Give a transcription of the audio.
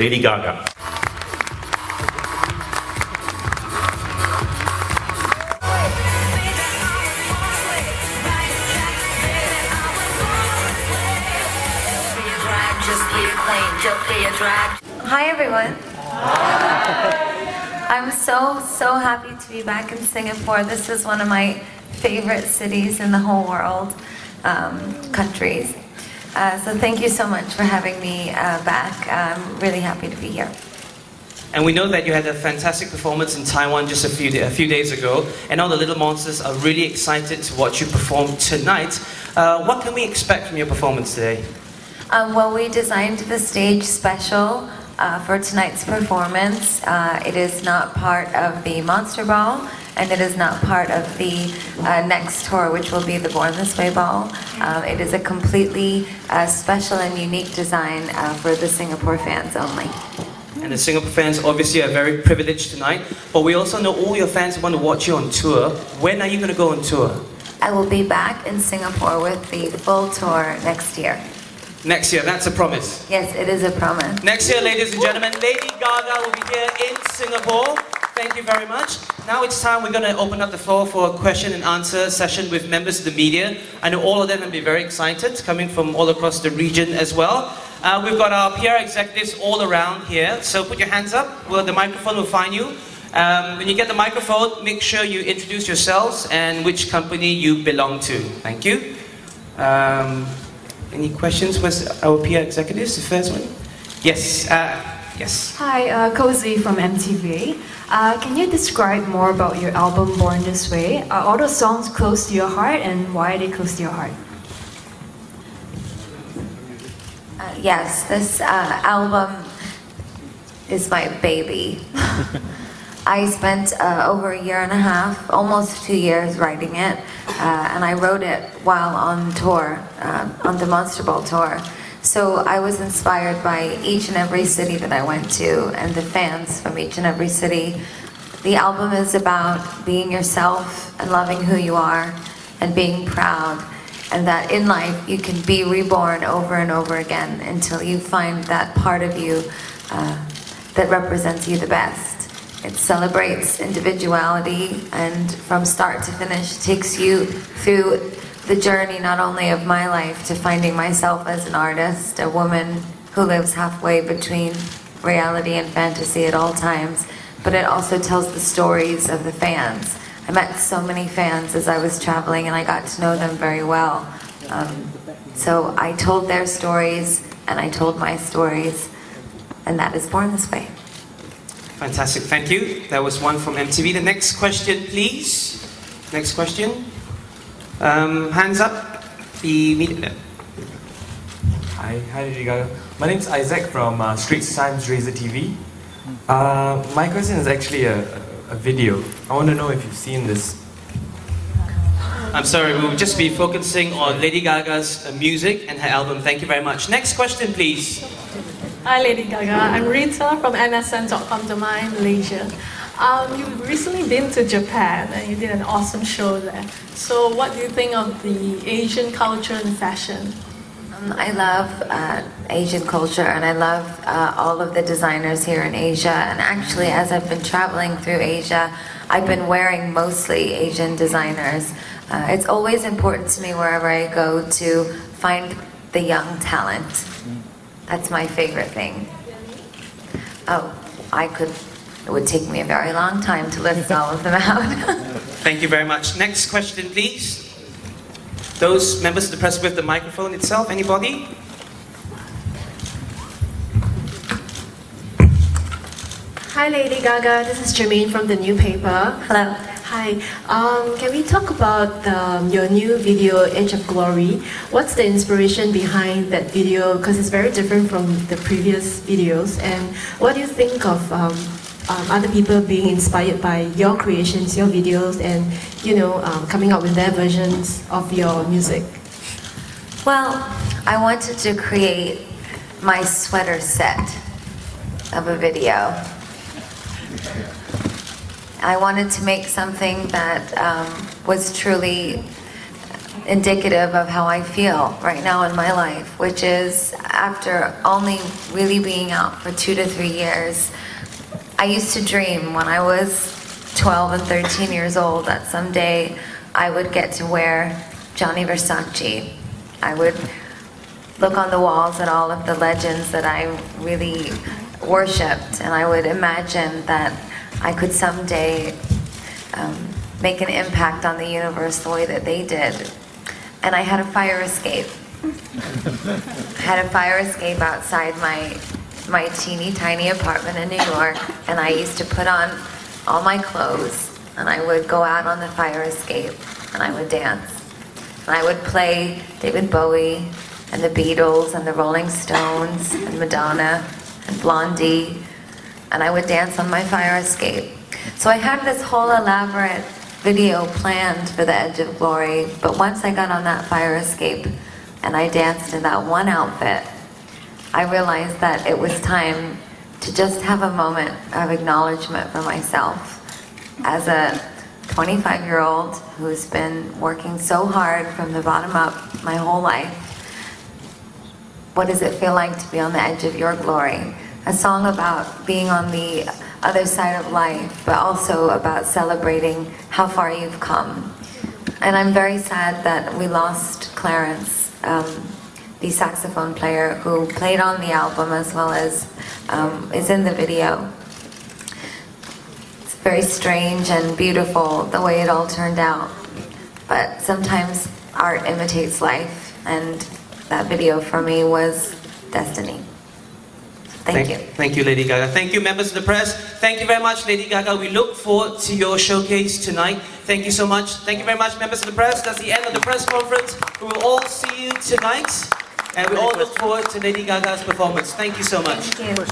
Lady Gaga. Hi everyone. I'm so happy to be back in Singapore. This is one of my favorite cities in the whole world, countries. So thank you so much for having me back. I'm really happy to be here. And we know that you had a fantastic performance in Taiwan just a few days ago, and all the Little Monsters are really excited to watch you perform tonight. What can we expect from your performance today? Well, we designed the stage special for tonight's performance. It is not part of the Monster Ball, and it is not part of the next tour, which will be the Born This Way Ball. It is a completely special and unique design for the Singapore fans only. And the Singapore fans obviously are very privileged tonight, but we also know all your fans want to watch you on tour. When are you going to go on tour? I will be back in Singapore with the full tour next year. Next year, that's a promise. Yes, it is a promise. Next year, ladies and gentlemen, Lady Gaga will be here in Singapore. Thank you very much. Now it's time, we're going to open up the floor for a question and answer session with members of the media. I know all of them will be very excited, coming from all across the region as well. We've got our PR executives all around here, so put your hands up. Well, the microphone will find you. When you get the microphone, make sure you introduce yourselves and which company you belong to. Thank you. Any questions with our PR executives, the first one? Yes, yes. Hi, Cozy from MTV. Can you describe more about your album Born This Way? Are all the songs close to your heart, and why are they close to your heart? Yes, this album is my baby. I spent over a year and a half, almost 2 years writing it, and I wrote it while on tour, on the Monster Ball tour. So I was inspired by each and every city that I went to and the fans from each and every city. The album is about being yourself and loving who you are and being proud, and that in life you can be reborn over and over again until you find that part of you that represents you the best. It celebrates individuality, and from start to finish takes you through the journey not only of my life to finding myself as an artist, a woman who lives halfway between reality and fantasy at all times, but it also tells the stories of the fans. I met so many fans as I was traveling, and I got to know them very well. So I told their stories, and I told my stories, and that is Born This Way. Fantastic, thank you. That was one from MTV. The next question, please. Next question. Hands up. The media. Hi, Lady Gaga. My name's Isaac from Straits Times Razor TV. My question is actually a video. I want to know if you've seen this. I'm sorry, we'll just be focusing on Lady Gaga's music and her album. Thank you very much. Next question, please. Hi Lady Gaga, I'm Rita from MSN.com.my, Malaysia. You've recently been to Japan and you did an awesome show there. So what do you think of the Asian culture and fashion? I love Asian culture, and I love all of the designers here in Asia. And actually, as I've been traveling through Asia, I've been wearing mostly Asian designers. It's always important to me wherever I go to find the young talent. That's my favorite thing. Oh, it would take me a very long time to list all of them out. Thank you very much. Next question, please. Those members of the press with the microphone itself, anybody? Hi Lady Gaga, this is Jermaine from the New Paper. Hello. Hi. Can we talk about your new video, Age of Glory? What's the inspiration behind that video? Because it's very different from the previous videos. And what do you think of other people being inspired by your creations, your videos, and coming up with their versions of your music? Well, I wanted to create my sweater set of a video. I wanted to make something that was truly indicative of how I feel right now in my life, which is after only really being out for 2 to 3 years, I used to dream when I was 12 and 13 years old that someday I would get to wear Gianni Versace. I would look on the walls at all of the legends that I really worshipped, and I would imagine that I could someday make an impact on the universe the way that they did. And I had a fire escape. I had a fire escape outside my teeny tiny apartment in New York, and I used to put on all my clothes, and I would go out on the fire escape, and I would dance. And I would play David Bowie, and the Beatles, and the Rolling Stones, and Madonna, and Blondie, and I would dance on my fire escape. So I had this whole elaborate video planned for the Edge of Glory, but once I got on that fire escape and I danced in that one outfit, I realized that it was time to just have a moment of acknowledgement for myself as a 25-year-old who's been working so hard from the bottom up my whole life. What does it feel like to be on the edge of your glory? A song about being on the other side of life, but also about celebrating how far you've come. And I'm very sad that we lost Clarence, the saxophone player who played on the album as well as is in the video. It's very strange and beautiful the way it all turned out. But sometimes art imitates life, and that video for me was destiny. Thank you. Thank you, Lady Gaga. Thank you, members of the press. Thank you very much, Lady Gaga. We look forward to your showcase tonight. Thank you so much. Thank you very much, members of the press. That's the end of the press conference. We will all see you tonight. And we all look forward to Lady Gaga's performance. Thank you so much. Thank you.